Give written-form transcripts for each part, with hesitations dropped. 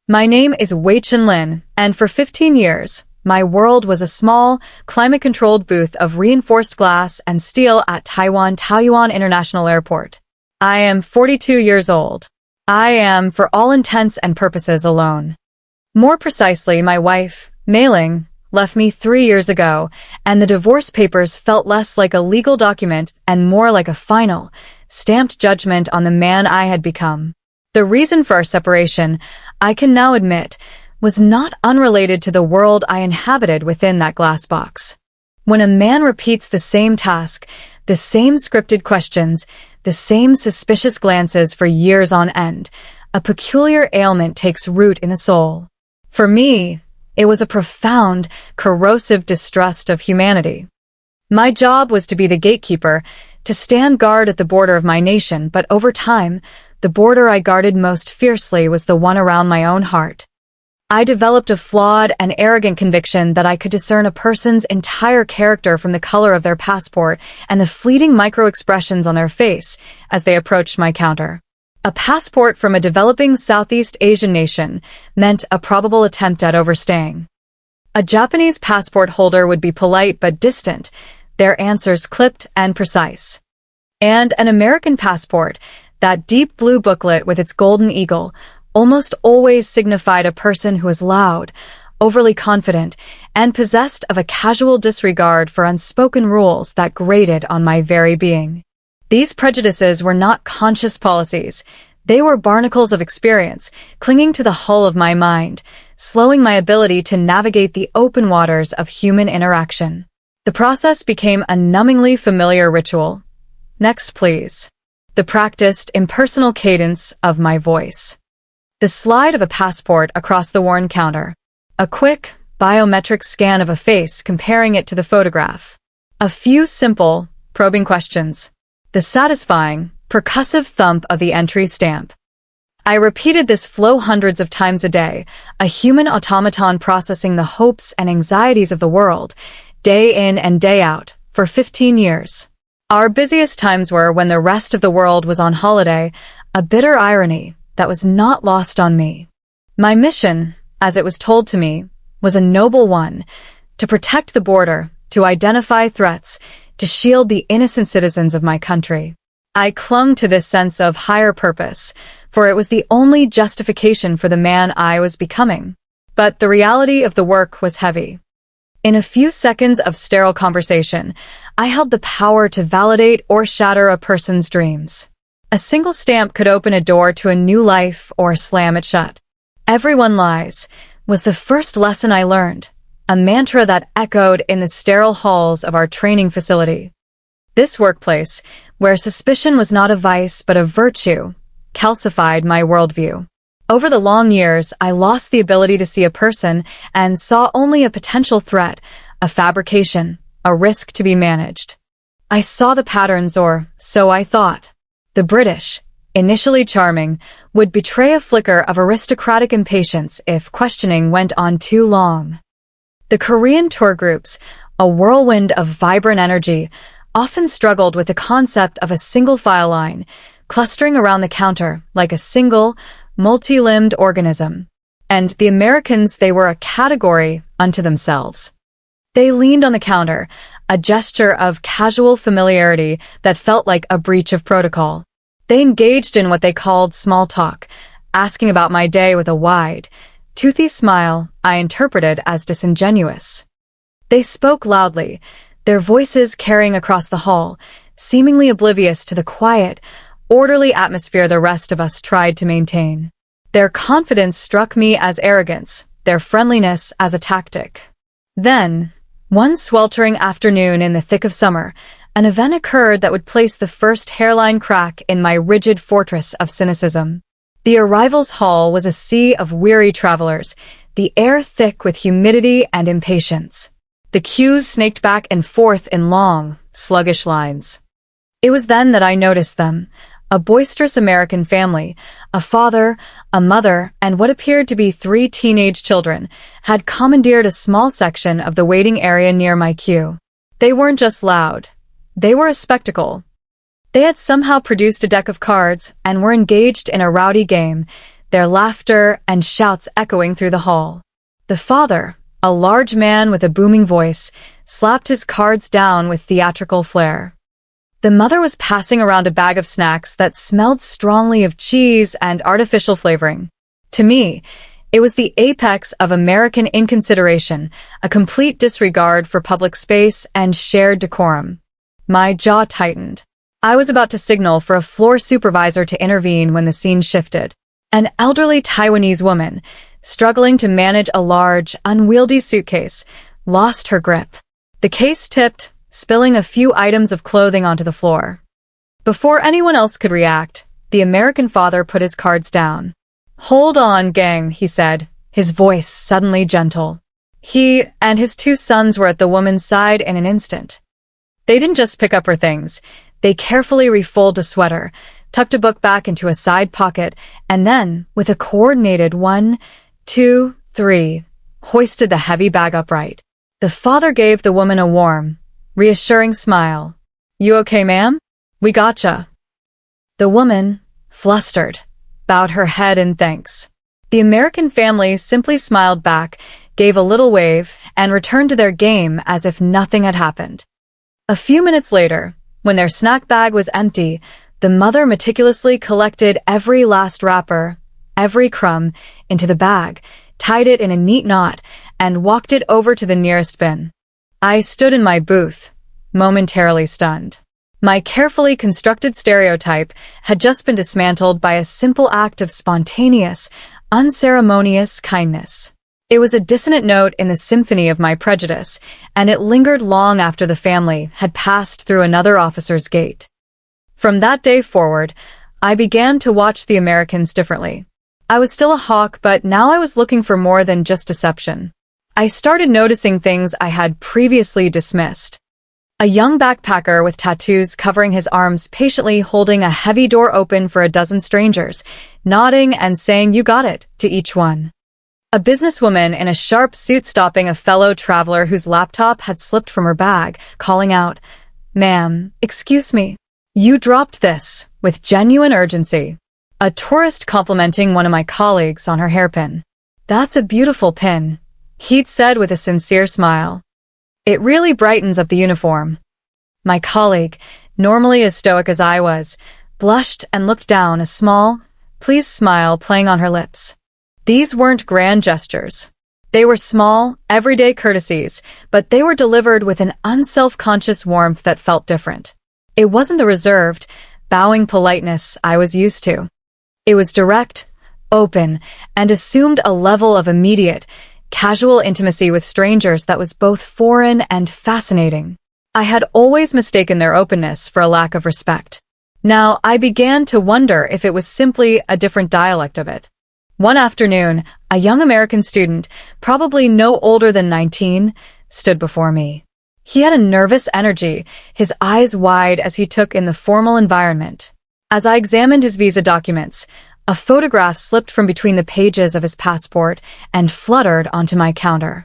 My name is Wei Lin, and for 15 years, my world was a small, climate-controlled booth of reinforced glass and steel at Taoyuan International Airport. I am 42 years old. I am, for all intents and purposes, alone. More precisely, my wife, Mei Ling, left me 3 years ago, and the divorce papers felt less like a legal document and more like a final, stamped judgment on the man I had become. The reason for our separation, I can now admit, was not unrelated to the world I inhabited within that glass box. When a man repeats the same task, the same scripted questions, the same suspicious glances for years on end, a peculiar ailment takes root in the soul. For me, it was a profound, corrosive distrust of humanity. My job was to be the gatekeeper, to stand guard at the border of my nation, but over time, the border I guarded most fiercely was the one around my own heart. I developed a flawed and arrogant conviction that I could discern a person's entire character from the color of their passport and the fleeting micro-expressions on their face as they approached my counter. A passport from a developing Southeast Asian nation meant a probable attempt at overstaying. A Japanese passport holder would be polite but distant, their answers clipped and precise. And an American passport, that deep blue booklet with its golden eagle, almost always signified a person who was loud, overly confident, and possessed of a casual disregard for unspoken rules that grated on my very being. These prejudices were not conscious policies. They were barnacles of experience, clinging to the hull of my mind, slowing my ability to navigate the open waters of human interaction. The process became a numbingly familiar ritual. Next, please. The practiced, impersonal cadence of my voice. The slide of a passport across the worn counter. A quick, biometric scan of a face comparing it to the photograph. A few simple, probing questions. The satisfying, percussive thump of the entry stamp. I repeated this flow hundreds of times a day, a human automaton processing the hopes and anxieties of the world, day in and day out, for 15 years. Our busiest times were when the rest of the world was on holiday, a bitter irony that was not lost on me. My mission, as it was told to me, was a noble one, to protect the border, to identify threats, to shield the innocent citizens of my country. I clung to this sense of higher purpose, for it was the only justification for the man I was becoming. But the reality of the work was heavy. In a few seconds of sterile conversation, I held the power to validate or shatter a person's dreams. A single stamp could open a door to a new life or slam it shut. Everyone lies was the first lesson I learned, a mantra that echoed in the sterile halls of our training facility. This workplace, where suspicion was not a vice but a virtue, calcified my worldview. Over the long years, I lost the ability to see a person and saw only a potential threat, a fabrication, a risk to be managed. I saw the patterns, or so I thought. The British, initially charming, would betray a flicker of aristocratic impatience if questioning went on too long. The Korean tour groups, a whirlwind of vibrant energy, often struggled with the concept of a single file line, clustering around the counter like a single, multi-limbed organism. And the Americans, they were a category unto themselves. They leaned on the counter, a gesture of casual familiarity that felt like a breach of protocol. They engaged in what they called small talk, asking about my day with a wide, toothy smile I interpreted as disingenuous. They spoke loudly, their voices carrying across the hall, seemingly oblivious to the quiet, orderly atmosphere the rest of us tried to maintain. Their confidence struck me as arrogance, their friendliness as a tactic. Then, one sweltering afternoon in the thick of summer, an event occurred that would place the first hairline crack in my rigid fortress of cynicism. The arrivals hall was a sea of weary travelers, the air thick with humidity and impatience. The queues snaked back and forth in long, sluggish lines. It was then that I noticed them, a boisterous American family, a father, a mother, and what appeared to be 3 teenage children, had commandeered a small section of the waiting area near my queue. They weren't just loud. They were a spectacle. They had somehow produced a deck of cards and were engaged in a rowdy game, their laughter and shouts echoing through the hall. The father, a large man with a booming voice, slapped his cards down with theatrical flair. The mother was passing around a bag of snacks that smelled strongly of cheese and artificial flavoring. To me, it was the apex of American inconsideration, a complete disregard for public space and shared decorum. My jaw tightened. I was about to signal for a floor supervisor to intervene when the scene shifted. An elderly Taiwanese woman, struggling to manage a large, unwieldy suitcase, lost her grip. The case tipped, spilling a few items of clothing onto the floor. Before anyone else could react, the American father put his cards down. "Hold on, gang," he said, his voice suddenly gentle. He and his two sons were at the woman's side in an instant. They didn't just pick up her things. They carefully refolded a sweater, tucked a book back into a side pocket, and then, with a coordinated 1, 2, 3, hoisted the heavy bag upright. The father gave the woman a warm, reassuring smile. "You okay, ma'am? We gotcha." The woman, flustered, bowed her head in thanks. The American family simply smiled back, gave a little wave, and returned to their game as if nothing had happened. A few minutes later, when their snack bag was empty, the mother meticulously collected every last wrapper, every crumb, into the bag, tied it in a neat knot, and walked it over to the nearest bin. I stood in my booth, momentarily stunned. My carefully constructed stereotype had just been dismantled by a simple act of spontaneous, unceremonious kindness. It was a dissonant note in the symphony of my prejudice, and it lingered long after the family had passed through another officer's gate. From that day forward, I began to watch the Americans differently. I was still a hawk, but now I was looking for more than just deception. I started noticing things I had previously dismissed. A young backpacker with tattoos covering his arms patiently holding a heavy door open for a dozen strangers, nodding and saying "you got it" to each one. A businesswoman in a sharp suit stopping a fellow traveler whose laptop had slipped from her bag, calling out, "Ma'am, excuse me. You dropped this," with genuine urgency. A tourist complimenting one of my colleagues on her hairpin. "That's a beautiful pin," he'd said with a sincere smile. "It really brightens up the uniform." My colleague, normally as stoic as I was, blushed and looked down, a small, pleased smile playing on her lips. These weren't grand gestures. They were small, everyday courtesies, but they were delivered with an unself-conscious warmth that felt different. It wasn't the reserved, bowing politeness I was used to. It was direct, open, and assumed a level of immediate, casual intimacy with strangers that was both foreign and fascinating. I had always mistaken their openness for a lack of respect. Now I began to wonder if it was simply a different dialect of it. One afternoon, a young American student, probably no older than 19, stood before me. He had a nervous energy, his eyes wide as he took in the formal environment. As I examined his visa documents, a photograph slipped from between the pages of his passport and fluttered onto my counter.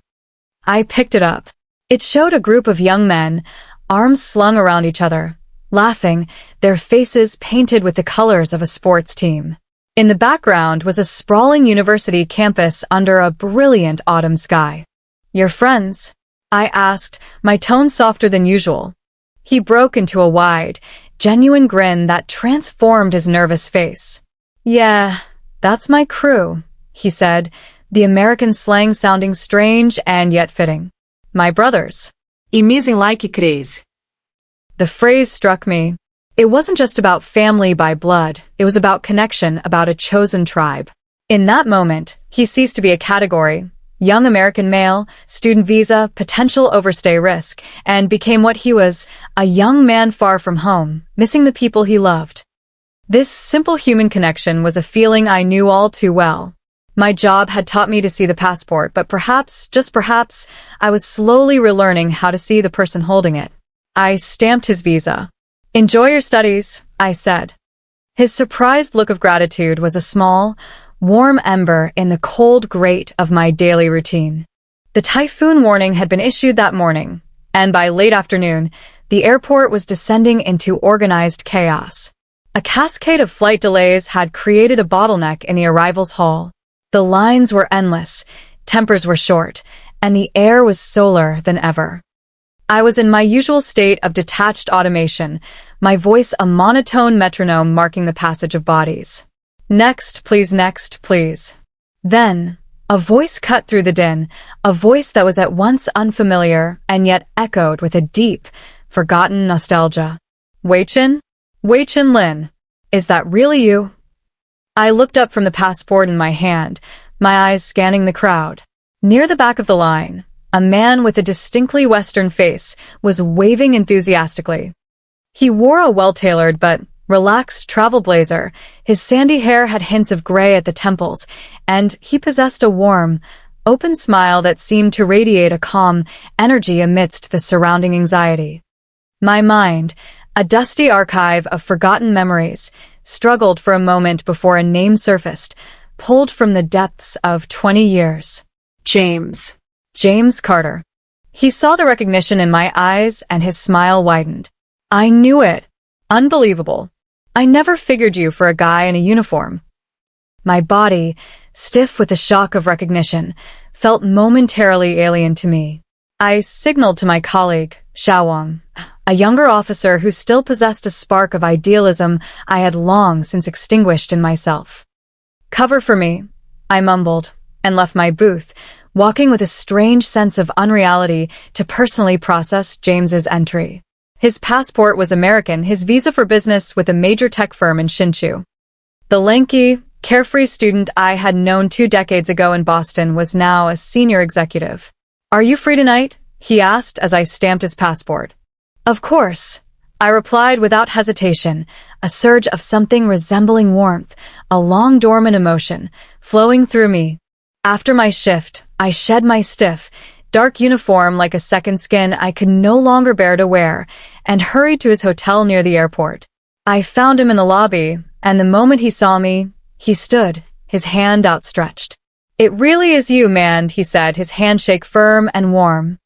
I picked it up. It showed a group of young men, arms slung around each other, laughing, their faces painted with the colors of a sports team. In the background was a sprawling university campus under a brilliant autumn sky. "Your friends?" I asked, my tone softer than usual. He broke into a wide, genuine grin that transformed his nervous face. "Yeah, that's my crew," he said, the American slang sounding strange and yet fitting. "My brothers." Amazing like crazy. The phrase struck me. It wasn't just about family by blood, it was about connection, about a chosen tribe. In that moment, he ceased to be a category, young American male, student visa, potential overstay risk, and became what he was, a young man far from home, missing the people he loved. This simple human connection was a feeling I knew all too well. My job had taught me to see the passport, but perhaps, just perhaps, I was slowly relearning how to see the person holding it. I stamped his visa. "Enjoy your studies," I said. His surprised look of gratitude was a small, warm ember in the cold grate of my daily routine. The typhoon warning had been issued that morning, and by late afternoon, the airport was descending into organized chaos. A cascade of flight delays had created a bottleneck in the arrivals hall. The lines were endless, tempers were short, and the air was solar than ever. I was in my usual state of detached automation, my voice a monotone metronome marking the passage of bodies. Next, please, next, please. Then, a voice cut through the din, a voice that was at once unfamiliar and yet echoed with a deep, forgotten nostalgia. Wei-Chin? Wei-Chin Lin. Is that really you? I looked up from the passport in my hand, my eyes scanning the crowd. Near the back of the line, a man with a distinctly Western face was waving enthusiastically. He wore a well-tailored but relaxed travel blazer, his sandy hair had hints of gray at the temples, and he possessed a warm, open smile that seemed to radiate a calm energy amidst the surrounding anxiety. My mind, a dusty archive of forgotten memories, struggled for a moment before a name surfaced, pulled from the depths of 20 years. James. James Carter. He saw the recognition in my eyes and his smile widened. I knew it. Unbelievable. I never figured you for a guy in a uniform. My body, stiff with the shock of recognition, felt momentarily alien to me. I signaled to my colleague, Xiaowang, a younger officer who still possessed a spark of idealism I had long since extinguished in myself. Cover for me, I mumbled, and left my booth, walking with a strange sense of unreality to personally process James's entry. His passport was American, his visa for business with a major tech firm in Hsinchu. The lanky, carefree student I had known 2 decades ago in Boston was now a senior executive. Are you free tonight? He asked as I stamped his passport. Of course, I replied without hesitation, a surge of something resembling warmth, a long-dormant emotion, flowing through me. After my shift, I shed my stiff, dark uniform like a second skin I could no longer bear to wear, and hurried to his hotel near the airport. I found him in the lobby, and the moment he saw me, he stood, his hand outstretched. It really is you, man, he said, his handshake firm and warm.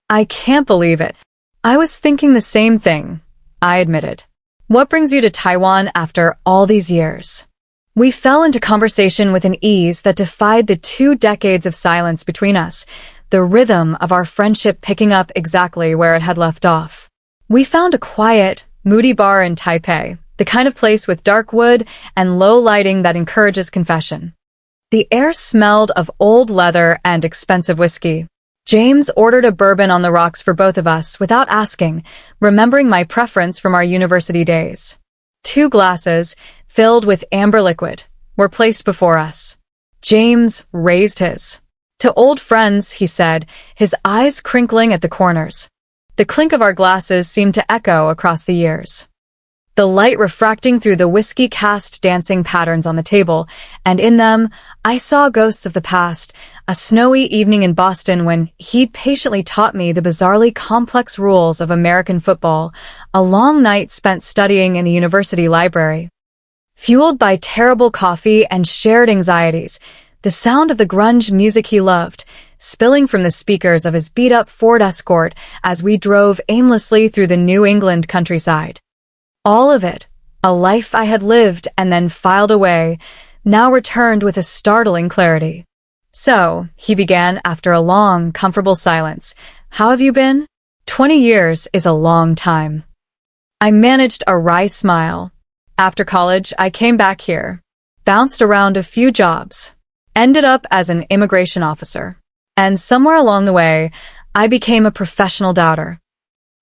I can't believe it. I was thinking the same thing, I admitted. What brings you to Taiwan after all these years? We fell into conversation with an ease that defied the 2 decades of silence between us, the rhythm of our friendship picking up exactly where it had left off. We found a quiet, moody bar in Taipei, the kind of place with dark wood and low lighting that encourages confession. The air smelled of old leather and expensive whiskey. James ordered a bourbon on the rocks for both of us without asking, remembering my preference from our university days. 2 glasses, filled with amber liquid, were placed before us. James raised his. To old friends, he said, his eyes crinkling at the corners. The clink of our glasses seemed to echo across the years. The light refracting through the whiskey cast dancing patterns on the table, and in them, I saw ghosts of the past, a snowy evening in Boston when he'd patiently taught me the bizarrely complex rules of American football, a long night spent studying in the university library. Fueled by terrible coffee and shared anxieties, the sound of the grunge music he loved, spilling from the speakers of his beat-up Ford Escort as we drove aimlessly through the New England countryside. All of it, a life I had lived and then filed away, now returned with a startling clarity. So, he began after a long, comfortable silence. How have you been? 20 years is a long time. I managed a wry smile. After college, I came back here, bounced around a few jobs, ended up as an immigration officer, and somewhere along the way, I became a professional doubter.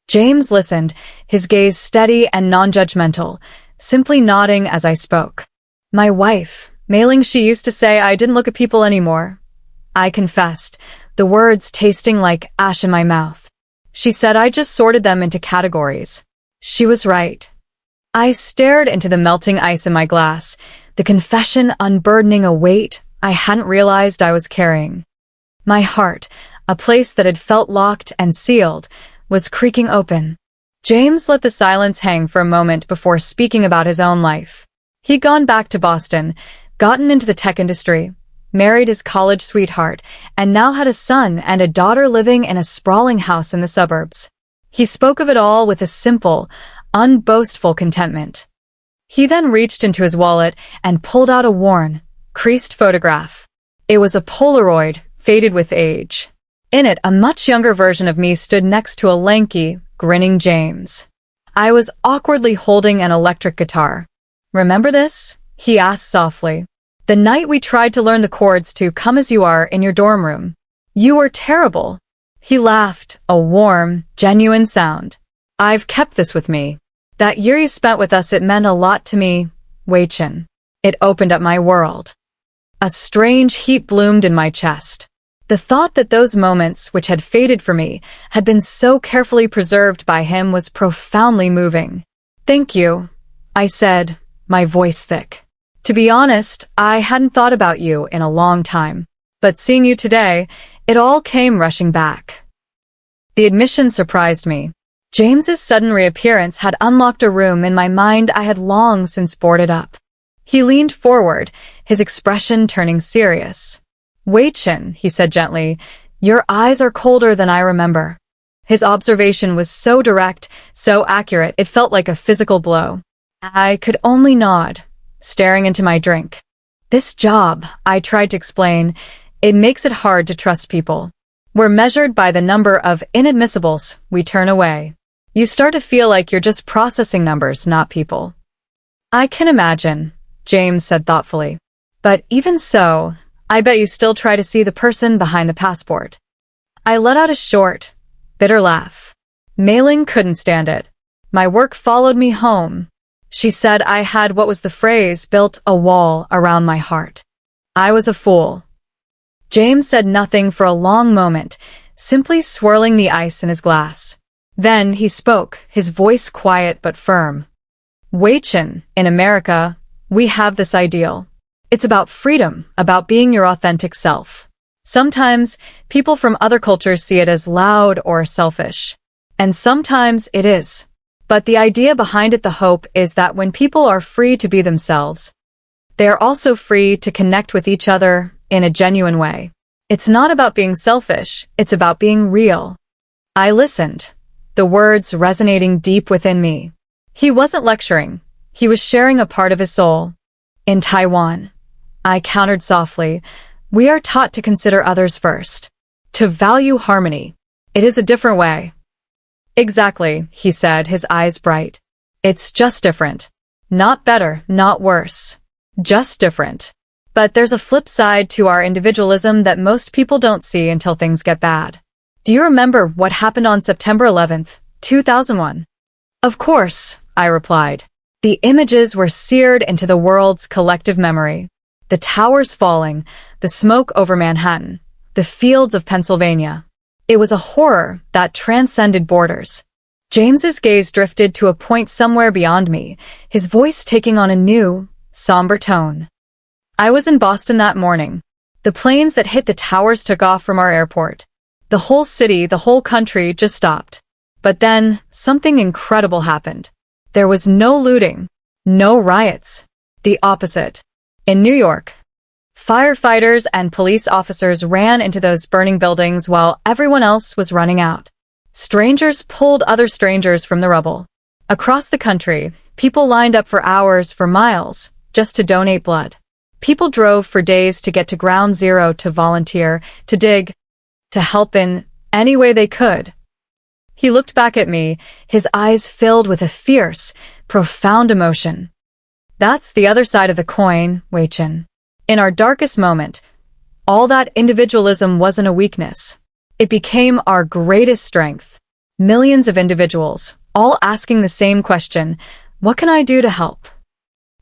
James listened, his gaze steady and non-judgmental, simply nodding as I spoke. My wife, Mei-Ling, she used to say I didn't look at people anymore. I confessed, the words tasting like ash in my mouth. She said I just sorted them into categories. She was right. I stared into the melting ice in my glass, the confession unburdening a weight I hadn't realized I was carrying. My heart, a place that had felt locked and sealed, was creaking open. James let the silence hang for a moment before speaking about his own life. He'd gone back to Boston, gotten into the tech industry, married his college sweetheart, and now had a son and a daughter living in a sprawling house in the suburbs. He spoke of it all with a simple, unboastful contentment. He then reached into his wallet and pulled out a worn, creased photograph. It was a Polaroid, faded with age. In it, a much younger version of me stood next to a lanky, grinning James. I was awkwardly holding an electric guitar. "Remember this?" he asked softly. "The night we tried to learn the chords to Come As You Are in your dorm room. You were terrible." He laughed, a warm, genuine sound. "I've kept this with me. That year you spent with us, it meant a lot to me, Wei-Chin. It opened up my world." A strange heat bloomed in my chest. The thought that those moments, which had faded for me, had been so carefully preserved by him was profoundly moving. "Thank you," I said, my voice thick. "To be honest, I hadn't thought about you in a long time. But seeing you today, it all came rushing back." The admission surprised me. James's sudden reappearance had unlocked a room in my mind I had long since boarded up. He leaned forward, his expression turning serious. "Wei-Chin," he said gently, "your eyes are colder than I remember." His observation was so direct, so accurate, it felt like a physical blow. I could only nod, staring into my drink. "This job," I tried to explain, "it makes it hard to trust people. We're measured by the number of inadmissibles we turn away. You start to feel like you're just processing numbers, not people." "I can imagine," James said thoughtfully. "But even so, I bet you still try to see the person behind the passport." I let out a short, bitter laugh. Mei-Ling couldn't stand it. "My work followed me home." She said I had what was the phrase built a wall around my heart. I was a fool. James said nothing for a long moment, simply swirling the ice in his glass. Then he spoke, his voice quiet but firm. "Wei-Chin, in America, we have this ideal. It's about freedom, about being your authentic self. Sometimes people from other cultures see it as loud or selfish. And sometimes it is. But the idea behind it, the hope, is that when people are free to be themselves, they are also free to connect with each other in a genuine way. It's not about being selfish, it's about being real." I listened, the words resonating deep within me. He wasn't lecturing, he was sharing a part of his soul. "In Taiwan," I countered softly, "we are taught to consider others first, to value harmony. It is a different way." "Exactly," he said, his eyes bright. "It's just different. Not better, not worse. Just different. But there's a flip side to our individualism that most people don't see until things get bad. Do you remember what happened on September 11th, 2001? "Of course," I replied. The images were seared into the world's collective memory. The towers falling, the smoke over Manhattan, the fields of Pennsylvania. It was a horror that transcended borders. James's gaze drifted to a point somewhere beyond me, his voice taking on a new, somber tone. "I was in Boston that morning. The planes that hit the towers took off from our airport. The whole city, the whole country just stopped. But then, something incredible happened. There was no looting, no riots. The opposite. In New York, firefighters and police officers ran into those burning buildings while everyone else was running out. Strangers pulled other strangers from the rubble. Across the country, people lined up for hours, for miles, just to donate blood. People drove for days to get to Ground Zero, to volunteer, to dig, to help in any way they could." He looked back at me, his eyes filled with a fierce, profound emotion. "That's the other side of the coin, Wei-Chin. In our darkest moment, all that individualism wasn't a weakness. It became our greatest strength. Millions of individuals, all asking the same question, what can I do to help?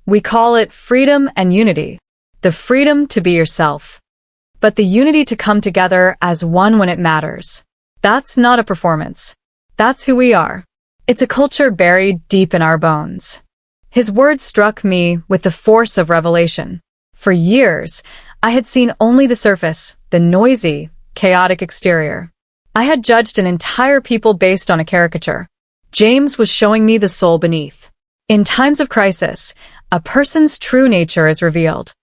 We call it freedom and unity. The freedom to be yourself. But the unity to come together as one when it matters. That's not a performance. That's who we are. It's a culture buried deep in our bones." His words struck me with the force of revelation. For years, I had seen only the surface, the noisy, chaotic exterior. I had judged an entire people based on a caricature. James was showing me the soul beneath. In times of crisis, a person's true nature is revealed.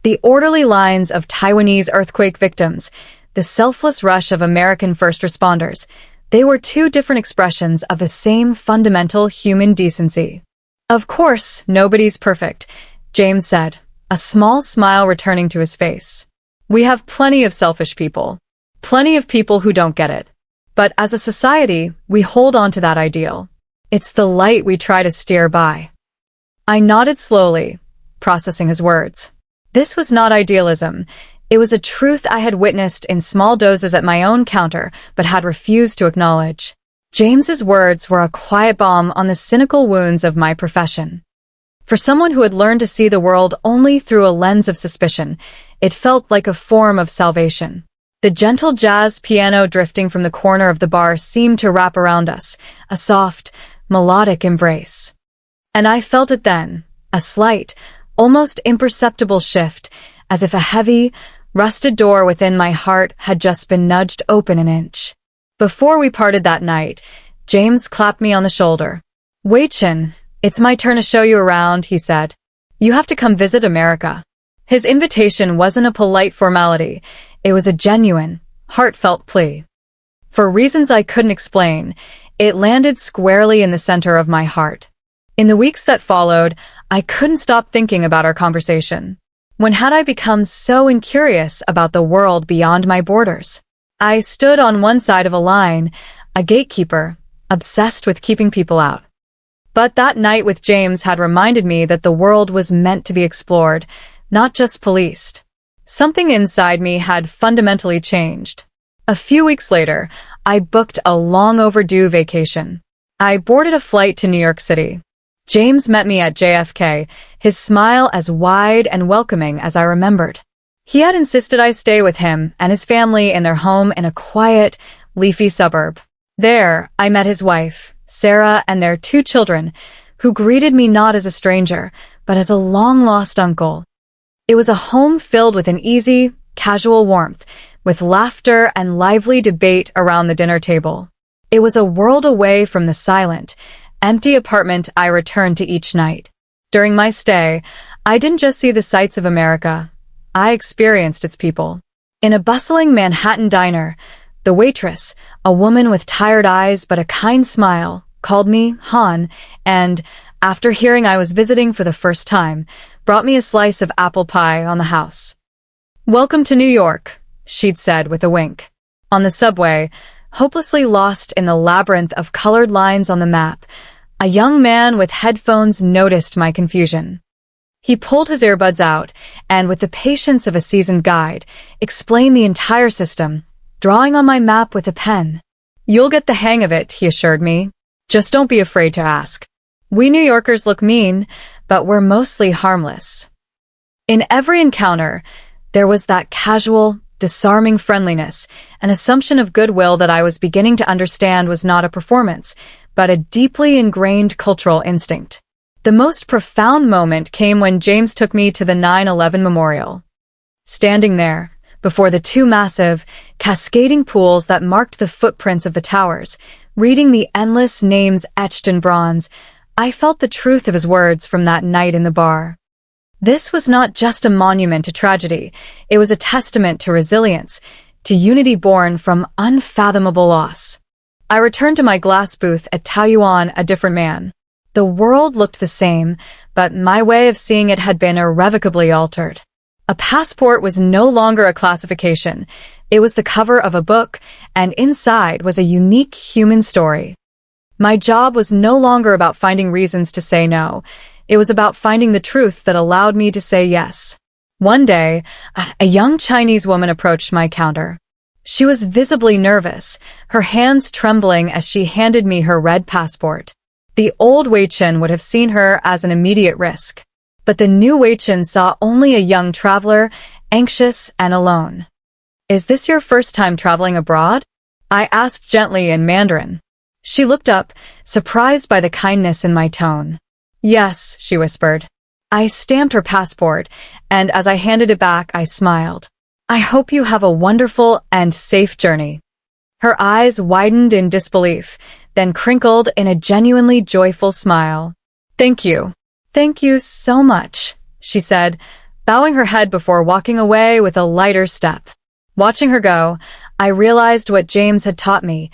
The orderly lines of Taiwanese earthquake victims, the selfless rush of American first responders, they were two different expressions of the same fundamental human decency. Of course, nobody's perfect, James said, a small smile returning to his face. We have plenty of selfish people. Plenty of people who don't get it. But as a society, we hold on to that ideal. It's the light we try to steer by. I nodded slowly, processing his words. This was not idealism. It was a truth I had witnessed in small doses at my own counter, but had refused to acknowledge. James's words were a quiet balm on the cynical wounds of my profession. For someone who had learned to see the world only through a lens of suspicion, it felt like a form of salvation. The gentle jazz piano drifting from the corner of the bar seemed to wrap around us, a soft, melodic embrace. And I felt it then, a slight, almost imperceptible shift, as if a heavy, rusted door within my heart had just been nudged open an inch. Before we parted that night, James clapped me on the shoulder. Wei Chen, it's my turn to show you around, he said. You have to come visit America. His invitation wasn't a polite formality. It was a genuine, heartfelt plea. For reasons I couldn't explain, it landed squarely in the center of my heart. In the weeks that followed, I couldn't stop thinking about our conversation. When had I become so incurious about the world beyond my borders? I stood on one side of a line, a gatekeeper, obsessed with keeping people out. But that night with James had reminded me that the world was meant to be explored, not just policed. Something inside me had fundamentally changed. A few weeks later, I booked a long-overdue vacation. I boarded a flight to New York City. James met me at JFK, his smile as wide and welcoming as I remembered. He had insisted I stay with him and his family in their home in a quiet, leafy suburb. There, I met his wife, Sarah, and their 2 children, who greeted me not as a stranger, but as a long-lost uncle. It was a home filled with an easy, casual warmth, with laughter and lively debate around the dinner table. It was a world away from the silent, empty apartment I returned to each night. During my stay, I didn't just see the sights of America. I experienced its people. In a bustling Manhattan diner, the waitress, a woman with tired eyes but a kind smile, called me Han, and, after hearing I was visiting for the first time, brought me a slice of apple pie on the house. Welcome to New York, she'd said with a wink. On the subway, hopelessly lost in the labyrinth of colored lines on the map, a young man with headphones noticed my confusion. He pulled his earbuds out and, with the patience of a seasoned guide, explained the entire system, drawing on my map with a pen. You'll get the hang of it, he assured me. Just don't be afraid to ask. We New Yorkers look mean, but we're mostly harmless. In every encounter, there was that casual, disarming friendliness, an assumption of goodwill that I was beginning to understand was not a performance, but a deeply ingrained cultural instinct. The most profound moment came when James took me to the 9/11 memorial. Standing there, before the 2 massive, cascading pools that marked the footprints of the towers, reading the endless names etched in bronze, I felt the truth of his words from that night in the bar. This was not just a monument to tragedy, it was a testament to resilience, to unity born from unfathomable loss. I returned to my glass booth at Taiyuan a different man. The world looked the same, but my way of seeing it had been irrevocably altered. A passport was no longer a classification. It was the cover of a book, and inside was a unique human story. My job was no longer about finding reasons to say no. It was about finding the truth that allowed me to say yes. One day, a young Chinese woman approached my counter. She was visibly nervous, her hands trembling as she handed me her red passport. The old Wei Chen would have seen her as an immediate risk. But the new Wei Chen saw only a young traveler, anxious and alone. Is this your first time traveling abroad? I asked gently in Mandarin. She looked up, surprised by the kindness in my tone. Yes, she whispered. I stamped her passport, and as I handed it back, I smiled. I hope you have a wonderful and safe journey. Her eyes widened in disbelief, then crinkled in a genuinely joyful smile. Thank you. Thank you so much, she said, bowing her head before walking away with a lighter step. Watching her go, I realized what James had taught me.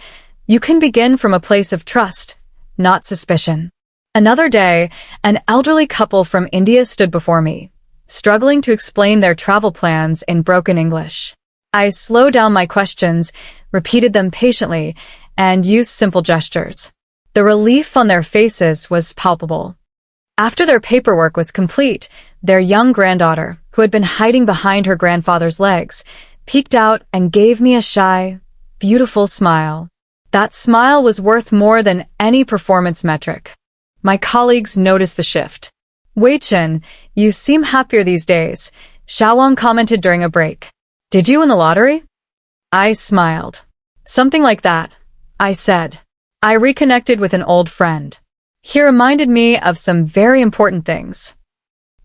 You can begin from a place of trust, not suspicion. Another day, an elderly couple from India stood before me, struggling to explain their travel plans in broken English. I slowed down my questions, repeated them patiently, and used simple gestures. The relief on their faces was palpable. After their paperwork was complete, their young granddaughter, who had been hiding behind her grandfather's legs, peeked out and gave me a shy, beautiful smile. That smile was worth more than any performance metric. My colleagues noticed the shift. "Wei Chen, you seem happier these days," Xiaowang commented during a break. "Did you win the lottery?" I smiled. "Something like that," I said. I reconnected with an old friend. He reminded me of some very important things.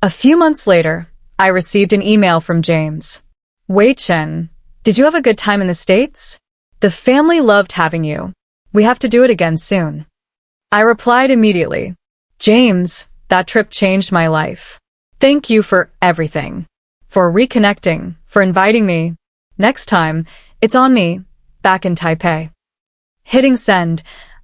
A few months later, I received an email from James. "Wei Chen, did you have a good time in the States? The family loved having you. We have to do it again soon." I replied immediately, "James, that trip changed my life. Thank you for everything. For reconnecting, for inviting me. Next time, it's on me, back in Taipei." Hitting send,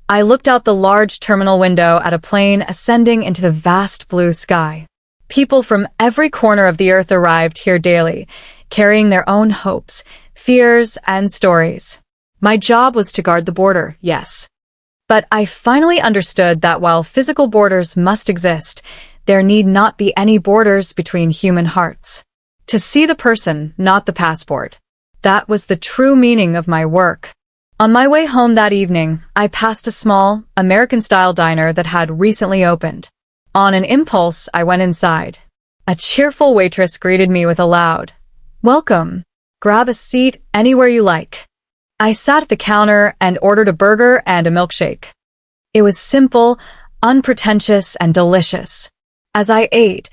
I looked out the large terminal window at a plane ascending into the vast blue sky. People from every corner of the earth arrived here daily, carrying their own hopes, fears, and stories. My job was to guard the border, yes. But I finally understood that while physical borders must exist, there need not be any borders between human hearts. To see the person, not the passport. That was the true meaning of my work. On my way home that evening, I passed a small, American-style diner that had recently opened. On an impulse, I went inside. A cheerful waitress greeted me with a loud, "Welcome. Grab a seat anywhere you like." I sat at the counter and ordered a burger and a milkshake. It was simple, unpretentious, and delicious. As I ate,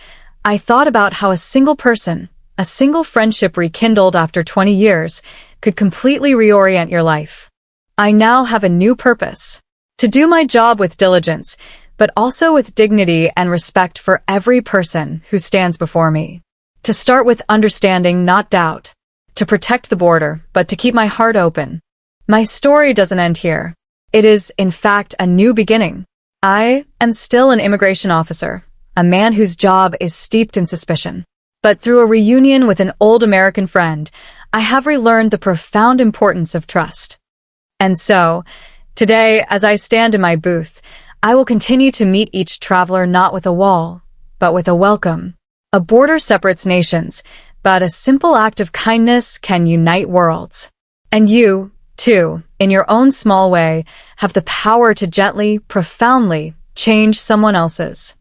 I thought about how a single person, a single friendship rekindled after 20 years, could completely reorient your life. I now have a new purpose: to do my job with diligence, but also with dignity and respect for every person who stands before me. To start with understanding, not doubt. To protect the border, but to keep my heart open. My story doesn't end here. It is, in fact, a new beginning. I am still an immigration officer, a man whose job is steeped in suspicion. But through a reunion with an old American friend, I have relearned the profound importance of trust. And so, today, as I stand in my booth, I will continue to meet each traveler not with a wall, but with a welcome. A border separates nations, but a simple act of kindness can unite worlds. And you, too, in your own small way, have the power to gently, profoundly change someone else's.